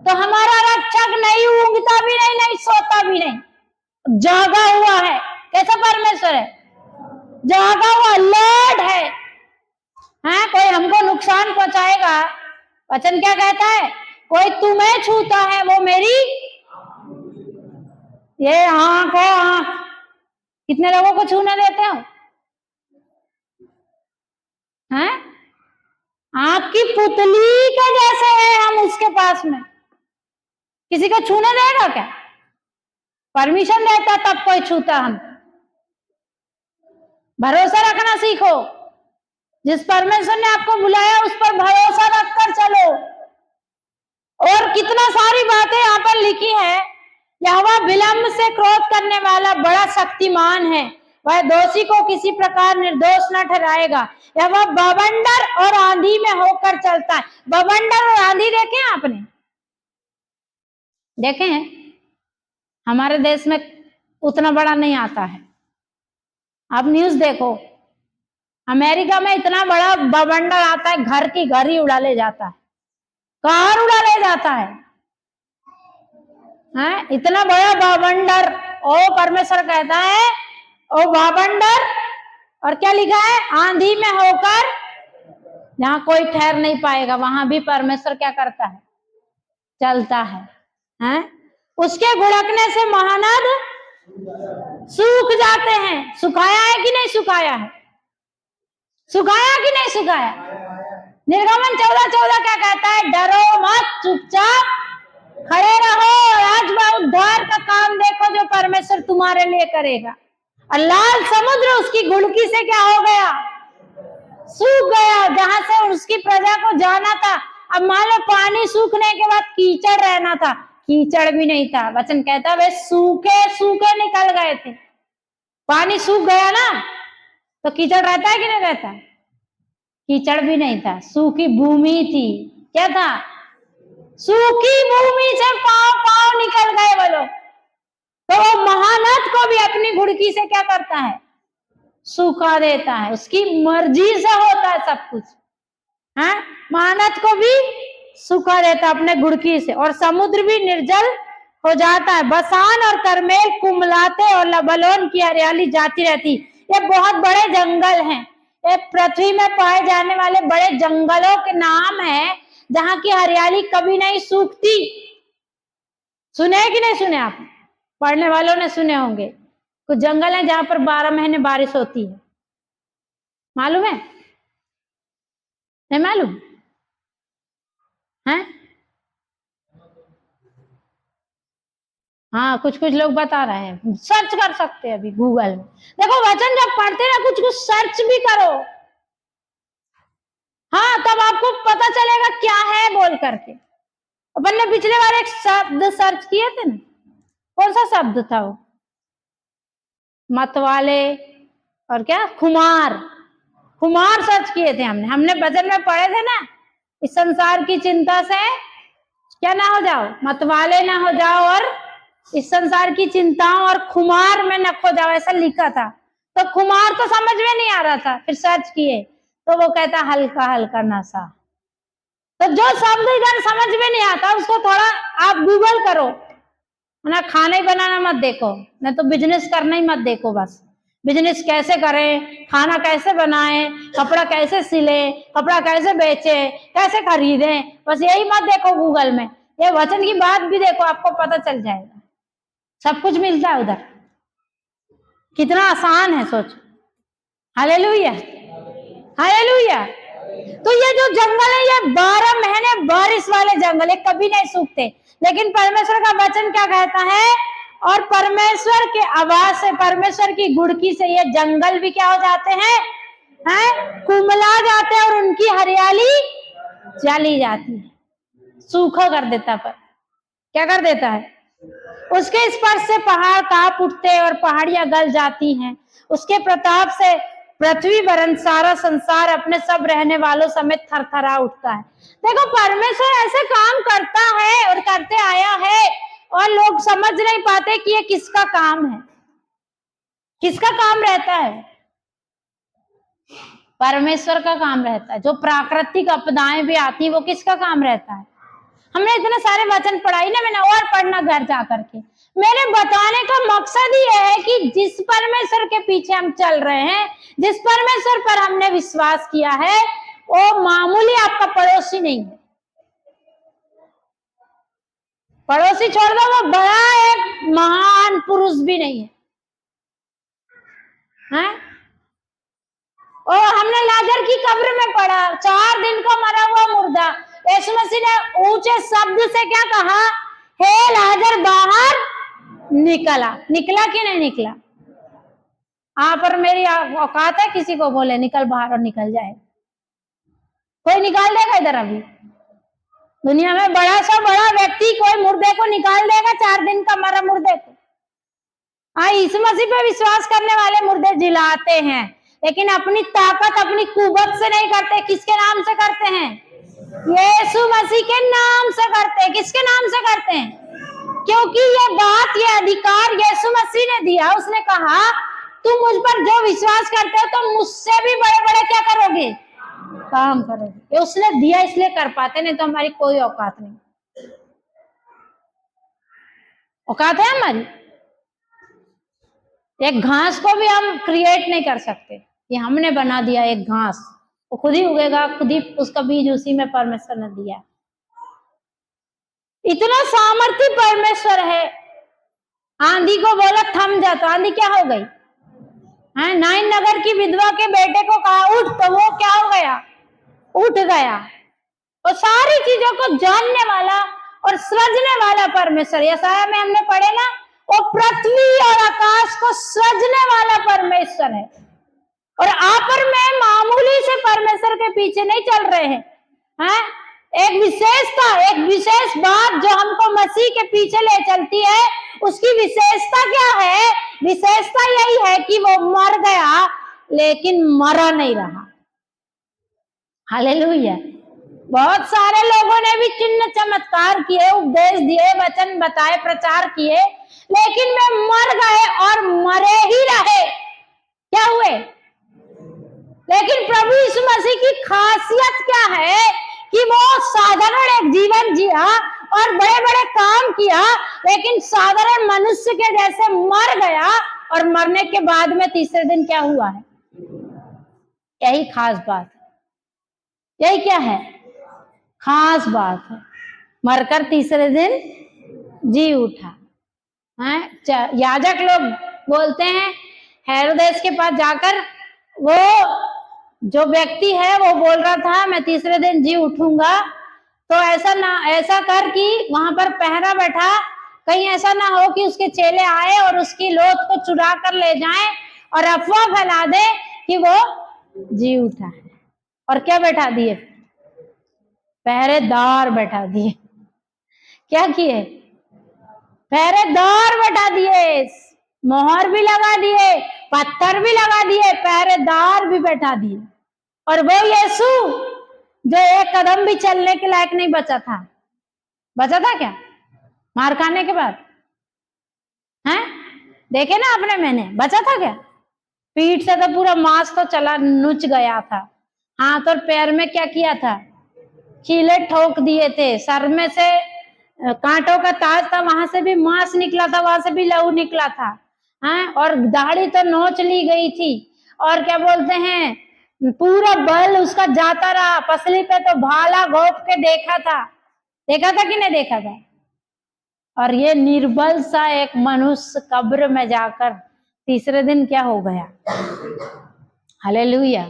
तो हमारा रक्षक नहीं ऊँगता भी नहीं, नहीं सोता भी नहीं, जागा हुआ है। कैसा परमेश्वर है? जागा हुआ लॉर्ड है। कोई हमको नुकसान पहुंचाएगा, वचन क्या कहता है? कोई तुम्हें छूता है वो मेरी ये आंख है, आंख। कितने लोगों को छूने देते हो? आंख की पुतली के जैसे है हम उसके पास में। किसी को छूने देगा क्या? परमिशन देता तब कोई छूता हम। भरोसा रखना सीखो, जिस परमेश्वर ने आपको बुलाया उस पर भरोसा रखकर चलो। और कितना सारी बातें यहाँ पर लिखी है। यहोवा विलंब से क्रोध करने वाला बड़ा शक्तिमान है, वह दोषी को किसी प्रकार निर्दोष न ठहराएगा। यहोवा बवंडर और आंधी में होकर चलता है। बवंडर और आंधी देखे हैं आपने? देखे हैं? हमारे देश में उतना बड़ा नहीं आता है। आप न्यूज देखो, अमेरिका में इतना बड़ा बवंडर आता है, घर की घर ही उड़ा ले जाता है, कार उड़ा ले जाता है। इतना बड़ा बवंडर। ओ परमेश्वर कहता है, ओ बवंडर, और क्या लिखा है? आंधी में होकर, जहां कोई ठहर नहीं पाएगा वहां भी परमेश्वर क्या करता है? चलता है। उसके गुड़कने से महानद सूख जाते हैं। सुखाया है कि नहीं सुखाया है? सुखाया कि नहीं सुखाया? निर्गमन 14:14 क्या कहता है? डरो मत, चुपचाप खड़े रहो और आज वह उद्धार का काम देखो जो परमेश्वर तुम्हारे लिए करेगा। और लाल समुद्र उसकी गुड़की से क्या हो गया? सूख गया। जहां से उसकी प्रजा को जाना था, अब मान लो पानी सूखने के बाद कीचड़ रहना था, कीचड़ भी नहीं था। वचन कहता वे सूखे सूखे निकल गए थे। पानी सूख गया ना, तो कीचड़ रहता है कि नहीं रहता? कीचड़ भी नहीं था, सूखी भूमि थी। क्या था? सूखी भूमि से पांव पांव निकल गए वो लोग। तो वो महानद को भी अपनी घुड़की से क्या करता है? सूखा देता है। उसकी मर्जी से होता है सब कुछ। महानद को भी सूखा देता अपने घुड़की से, और समुद्र भी निर्जल हो जाता है। बसान और करमेल कुमलाते और लबलोन की हरियाली जाती रहती। ये बहुत बड़े जंगल हैं। ये पृथ्वी में पाए जाने वाले बड़े जंगलों के नाम है, जहां की हरियाली कभी नहीं सूखती। सुने कि नहीं सुने? आप पढ़ने वालों ने सुने होंगे। कुछ जंगल है जहां पर 12 महीने बारिश होती है। मालूम है? नहीं मालूम है? हाँ, कुछ कुछ लोग बता रहे हैं, सर्च कर सकते हैं अभी गूगल में। देखो, वचन जब पढ़ते ना, कुछ कुछ सर्च भी करो। हाँ, तब आपको पता चलेगा क्या है बोल करके। अपन ने पिछले बार एक शब्द सर्च किए थे ना, कौन सा शब्द था वो? मतवाले और क्या? खुमार। खुमार सर्च किए थे हमने वचन में पढ़े थे ना, इस संसार की चिंता से क्या ना हो जाओ, मतवाले ना हो जाओ, और इस संसार की चिंताओं और खुमार में न खो जाओ, ऐसा लिखा था। तो खुमार तो समझ में नहीं आ रहा था, फिर सर्च किए तो वो कहता हल्का हल्का नशा। तो जो शब्द इधर समझ में नहीं आता उसको थोड़ा आप गूगल करो ना। खाना ही बनाना मत देखो, नहीं तो बिजनेस करना ही मत देखो। बस बिजनेस कैसे करें, खाना कैसे बनाएं, कपड़ा कैसे सिले, कपड़ा कैसे बेचे, कैसे खरीदें, बस यही मत देखो गूगल में। ये वचन की बात भी देखो, आपको पता चल जाएगा। सब कुछ मिलता है उधर। कितना आसान है, सोचो। Hallelujah, hallelujah. तो ये जो जंगल है, ये 12 महीने बारिश वाले जंगल है, कभी नहीं सूखते। लेकिन परमेश्वर का वचन क्या कहता है? और परमेश्वर के आवाज से, परमेश्वर की गुड़की से ये जंगल भी क्या हो जाते हैं? कुमला जाते हैं, और उनकी हरियाली चली जाती है। सूखा कर देता, पर क्या कर देता है? उसके स्पर्श से पहाड़ कांप उठते और पहाड़ियां गल जाती हैं। उसके प्रताप से पृथ्वी वरन सारा संसार अपने सब रहने वालों समेत थरथरा उठता है। देखो, परमेश्वर ऐसे काम करता है और करते आया है, और लोग समझ नहीं पाते कि ये किसका काम है। किसका काम रहता है? परमेश्वर का काम रहता है। जो प्राकृतिक आपदाएं भी आती है, वो किसका काम रहता है? हमने इतने सारे वचन पढ़ाई ना, मैंने और पढ़ना घर जा करके। मेरे बताने का मकसद ही है कि जिस परमेश्वर के पीछे हम चल रहे हैं, जिस परमेश्वर पर हमने विश्वास किया है, वो मामूली आपका पड़ोसी नहीं है। पड़ोसी छोड़ दो, वो बड़ा एक महान पुरुष भी नहीं है, हैं? और हमने लाजर की कब्र में पढ़ा, 4 दिन का मरा हुआ मुर्दा। यीशु मसीह ने ऊंचे शब्द से क्या कहा हे लाजर बाहर निकला कि नहीं निकला? पर मेरी औकात है किसी को बोले निकल बाहर और निकल जाए? कोई निकाल देगा इधर? अभी दुनिया में बड़ा सा बड़ा व्यक्ति कोई मुर्दे को निकाल देगा? 4 दिन का मरा मुर्दे को। यीशु मसीह पे विश्वास करने वाले मुर्दे जिलाते हैं, लेकिन अपनी ताकत अपनी कुवत से नहीं करते। किसके नाम से करते हैं? यीशु मसीह के नाम से करते हैं। किसके नाम से करते हैं? क्योंकि ये बात, ये अधिकार यीशु मसीह ने दिया। उसने कहा तुम मुझ पर जो विश्वास करते हो तो मुझसे भी बड़े बड़े क्या करोगे? काम करोगे। ये उसने दिया इसलिए कर पाते, नहीं तो हमारी कोई औकात नहीं। औकात है हमारी? एक घास को भी हम क्रिएट नहीं कर सकते कि हमने बना दिया एक घास, वो खुद ही उगेगा, खुद ही उसका बीज उसी में परमेश्वर ने दिया। इतना सामर्थ्य परमेश्वर है। आंधी को बोला थम जा, तो आंधी क्या हो गई? नाइन नगर की विधवा के बेटे को कहा उठ, तो वो क्या हो गया? उठ गया। और सारी चीजों को जानने वाला और सृजने वाला परमेश्वर। यशायाह में हमने पढ़े ना, वो पृथ्वी और आकाश को सृजने वाला परमेश्वर है। और आप और मैं मामूली से परमेश्वर के पीछे नहीं चल रहे हैं। एक विशेषता, एक विशेष बात जो हमको मसीह के पीछे ले चलती है, उसकी विशेषता क्या है? विशेषता यही है कि वो मर गया लेकिन मरा नहीं रहा। हालेलुया। बहुत सारे लोगों ने भी चिन्ह चमत्कार किए, उपदेश दिए, वचन बताए, प्रचार किए, लेकिन वे मर गए और मरे ही रहे। क्या हुए? लेकिन प्रभु यीशु मसीह की खासियत क्या है कि वो साधारण एक जीवन जिया और बड़े बड़े काम किया, लेकिन साधारण मनुष्य के जैसे मर गया, और मरने के बाद में तीसरे दिन क्या हुआ है? यही खास बात है। यही क्या है? खास बात है। मरकर तीसरे दिन जी उठा। याजक लोग बोलते हैं, हेरोदेस के पास जाकर वो जो व्यक्ति है वो बोल रहा था मैं तीसरे दिन जी उठूंगा, तो ऐसा कर कि वहां पर पहरा बैठा, कहीं ऐसा ना हो कि उसके चेले आए और उसकी लोथ को चुरा कर ले जाएं और अफवाह फैला दे कि वो जी उठा है। और क्या बैठा दिए? पहरेदार बैठा दिए। क्या किए? पहरेदार बैठा दिए, मोहर भी लगा दिए, पत्थर भी लगा दिए, पहरेदार भी बैठा दिए। और वो यीशु जो एक कदम भी चलने के लायक नहीं बचा था, बचा था क्या मार खाने के बाद? देखे ना आपने, मैंने बचा था क्या? पीठ से तो पूरा मांस तो चला, नुच गया था। हाथ और पैर में क्या किया था? कीले ठोक दिए थे। सर में से कांटों का ताज था, वहां से भी मांस निकला था, वहां से भी लहू निकला था। और दाढ़ी तो नोच ली गई थी। और क्या बोलते हैं, पूरा बल उसका जाता रहा। पसली पे तो भाला घोंप के देखा था कि नहीं देखा था? और ये निर्बल सा एक मनुष्य कब्र में जाकर तीसरे दिन क्या हो गया? हालेलुया।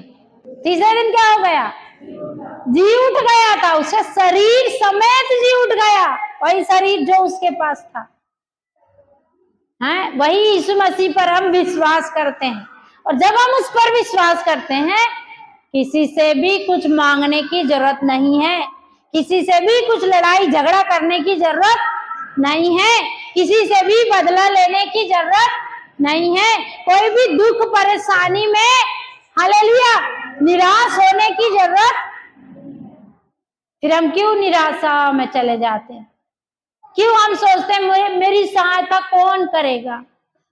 तीसरे दिन क्या हो गया? जी उठ गया था। उसके शरीर समेत जी उठ गया। वही शरीर जो उसके पास था, वही यीशु मसीह पर हम विश्वास करते हैं। और जब हम उस पर विश्वास करते हैं, किसी से भी कुछ मांगने की जरूरत नहीं है, किसी से भी कुछ लड़ाई झगड़ा करने की जरूरत नहीं है, किसी से भी बदला लेने की जरूरत नहीं है। कोई भी दुख परेशानी में हालेलुया निराश होने की जरूरत। फिर हम क्यों निराशा में चले जाते हैं? क्यों हम सोचते हैं मेरी सहायता कौन करेगा,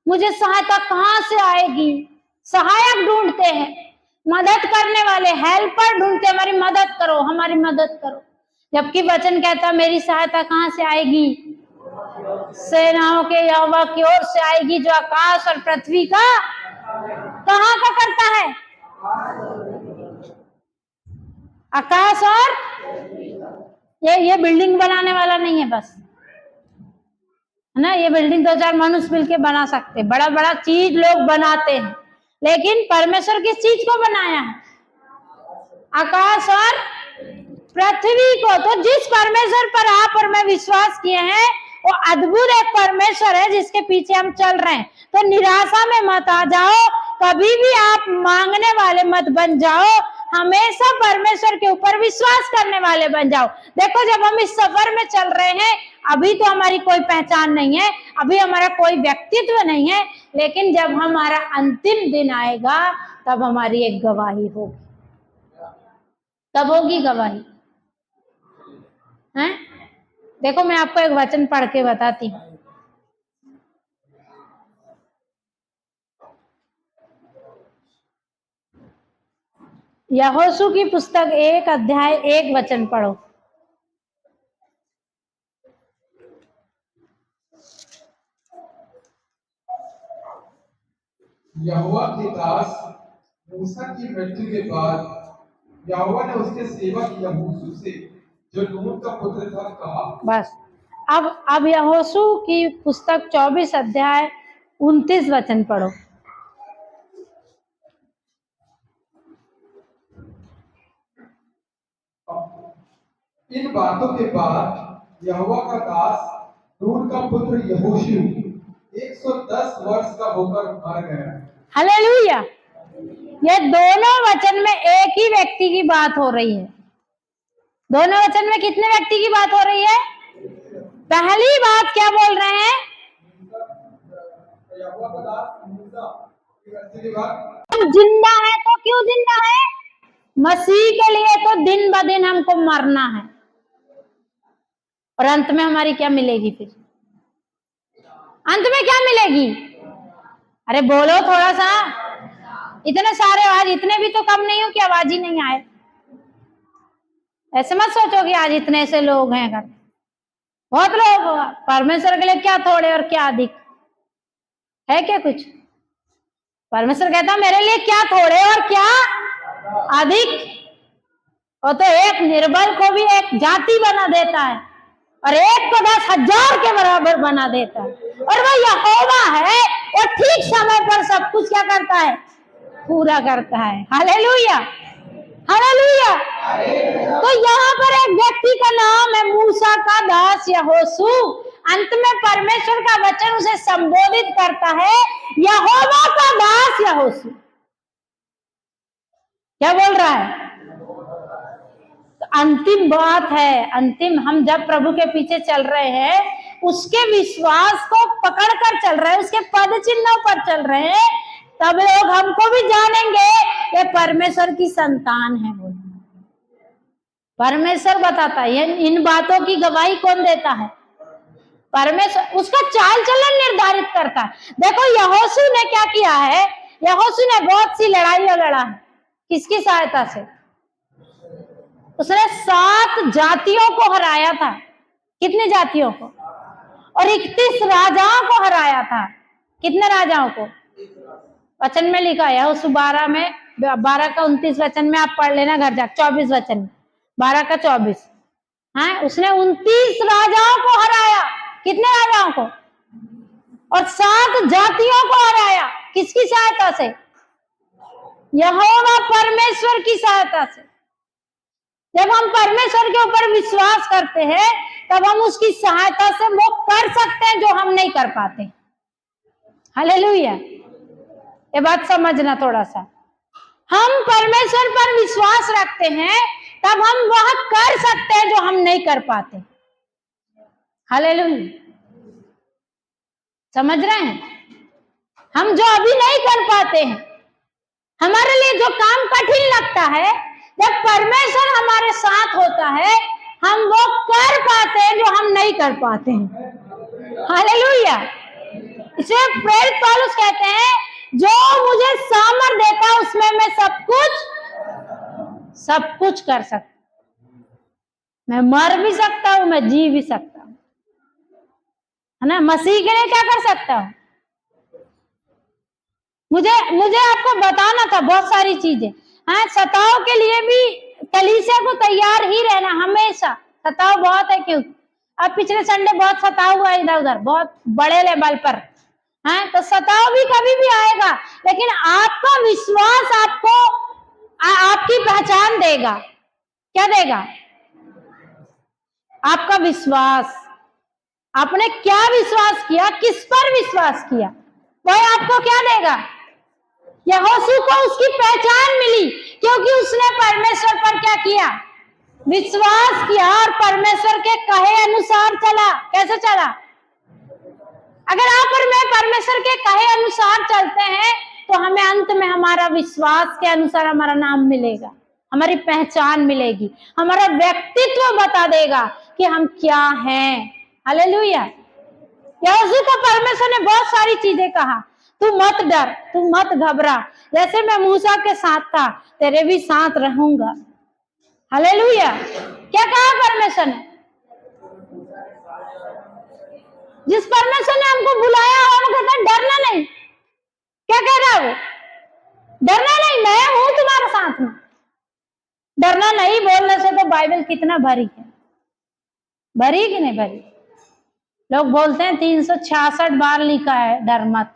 मुझे सहायता कहां से आएगी? सहायक ढूंढते हैं, मदद करने वाले, हेल्पर ढूंढते, हमारी मदद करो, हमारी मदद करो। जबकि वचन कहता मेरी सहायता कहां से आएगी? सेनाओं के यहोवा की ओर से आएगी, जो आकाश और पृथ्वी का कहां का करता है? आकाश और ये बिल्डिंग बनाने वाला नहीं है बस, है ना? ये बिल्डिंग 2-4 मनुष्य मिलके बना सकते, बड़ा बड़ा चीज लोग बनाते हैं, लेकिन परमेश्वर किस चीज को बनाया है? आकाश और पृथ्वी को। तो जिस परमेश्वर पर आप और मैं विश्वास किए हैं, वो अद्भुत एक परमेश्वर है जिसके पीछे हम चल रहे हैं। तो निराशा में मत आ जाओ, कभी भी आप मांगने वाले मत बन जाओ, हमेशा परमेश्वर के ऊपर विश्वास करने वाले बन जाओ। देखो, जब हम इस सफर में चल रहे हैं, अभी तो हमारी कोई पहचान नहीं है, अभी हमारा कोई व्यक्तित्व नहीं है, लेकिन जब हमारा अंतिम दिन आएगा तब हमारी एक गवाही होगी। तब होगी गवाही है। देखो, मैं आपको एक वचन पढ़ के बताती हूँ। यहोशू की पुस्तक 1 अध्याय 1 वचन पढ़ो। यहोवा के दास मूसा की मृत्यु के बाद यहोवा ने उसके सेवक यहोशू से, जो नून का पुत्र था, कहा। बस, अब यहोशू की पुस्तक 24 अध्याय 29 वचन पढ़ो। इन बातों के बाद यहोवा का दास नून का पुत्र यहोशू 110 वर्ष का होकर मर गया। हालेलुया। ये दोनों वचन में एक ही व्यक्ति की बात हो रही है। दोनों वचन में कितने व्यक्ति की बात हो रही है? पहली बात क्या बोल रहे हैं? जिंदा है तो क्यों जिंदा है? मसीह के लिए तो दिन ब दिन हमको मरना है, और अंत में हमारी क्या मिलेगी? फिर अंत में क्या मिलेगी? अरे बोलो थोड़ा सा। इतने सारे आवाज, इतने भी तो कम नहीं हो कि आवाज ही नहीं आए। ऐसे मत सोचो कि आज इतने से लोग हैं घर, बहुत लोग। परमेश्वर के लिए क्या थोड़े और क्या अधिक है? क्या कुछ? परमेश्वर कहता मेरे लिए क्या थोड़े और क्या अधिक। वो तो एक निर्बल को भी एक जाति बना देता है, और एक को 10,000 के बराबर बना देता है। और वो यहोवा है, वो ठीक समय पर सब कुछ क्या करता है? पूरा करता है। Hallelujah, hallelujah. तो यहाँ पर एक व्यक्ति का नाम है मूसा का दास यहोशू। अंत में परमेश्वर का वचन उसे संबोधित करता है, यहोवा का दास यहोशू। क्या बोल रहा है? तो अंतिम बात है, अंतिम, हम जब प्रभु के पीछे चल रहे हैं, उसके विश्वास को पकड़कर चल रहे हैं, उसके पद चिन्हों पर चल रहे हैं, तब लोग हमको भी जानेंगे ये परमेश्वर की संतान है। बोल, परमेश्वर बताता है। इन बातों की गवाही कौन देता है? परमेश्वर। उसका चाल चलन निर्धारित करता है। देखो, यहोशू ने क्या किया है? यहोशू ने बहुत सी लड़ाइयां लड़ा है। किसकी सहायता से? उसने 7 जातियों को हराया था। कितने जातियों को? और 31 राजाओं को हराया था। कितने राजाओं को? वचन में लिखा है, उस 12 में 12 का 29 वचन में आप पढ़ लेना घर जाकर। 24 वचन में 12 का 24 है। उसने 29 राजाओं को हराया। कितने राजाओं को? और 7 जातियों को हराया। किसकी सहायता से? यहोवा परमेश्वर की सहायता से। जब हम परमेश्वर के ऊपर विश्वास करते हैं, तब हम उसकी सहायता से वो कर सकते हैं जो हम नहीं कर पाते। हालेलुया। ये बात समझना थोड़ा सा। हम परमेश्वर पर विश्वास रखते हैं, तब हम वह कर सकते हैं जो हम नहीं कर पाते। हालेलुया। समझ रहे हैं? हम जो अभी नहीं कर पाते हैं, हमारे लिए जो काम कठिन लगता है, जब परमेश्वर हमारे साथ होता है, हम वो कर पाते हैं जो हम नहीं कर पाते हैं। हालेलुया। इसमें प्रेरित पौलुस कहते हैं, जो मुझे सामर्थ देता है उसमें मैं सब कुछ कर सकता हूं। मैं मर भी सकता हूं, मैं जी भी सकता हूं, है ना। मसीह के लिए क्या कर सकता हूं? मुझे आपको बताना था बहुत सारी चीजें। हाँ, सताव के लिए भी कलीसिया को तैयार ही रहना हमेशा। सताव बहुत है, क्यों? अब पिछले संडे बहुत सताव हुआ इधर उधर, बहुत बड़े लेवल पर। हाँ, तो सताव भी कभी भी आएगा, लेकिन आपका विश्वास आपको आपकी पहचान देगा। क्या देगा? आपका विश्वास। आपने क्या विश्वास किया, किस पर विश्वास किया, वह आपको क्या देगा। यहोशू को उसकी पहचान मिली क्योंकि उसने परमेश्वर पर क्या किया, विश्वास किया और परमेश्वर के कहे अनुसार चला। कैसे चला? अगर आप और मैं परमेश्वर के कहे अनुसार चलते हैं तो हमें अंत में हमारा विश्वास के अनुसार हमारा नाम मिलेगा, हमारी पहचान मिलेगी, हमारा व्यक्तित्व बता देगा कि हम क्या हैं। हालेलुया। यहोशू को परमेश्वर ने बहुत सारी चीजें कहा, तू मत डर, तू मत घबरा, जैसे मैं मूसा के साथ था तेरे भी साथ रहूंगा। हालेलुया। क्या कहा परमेश्वर ने? जिस परमेश्वर ने हमको बुलाया है वो कहता है डरना नहीं। क्या कह रहा है वो? डरना नहीं, मैं हूं तुम्हारे साथ में। डरना नहीं बोलने से तो बाइबल कितना भरी है, भरी कि नहीं भरी? लोग बोलते हैं 366 बार लिखा है डर मत।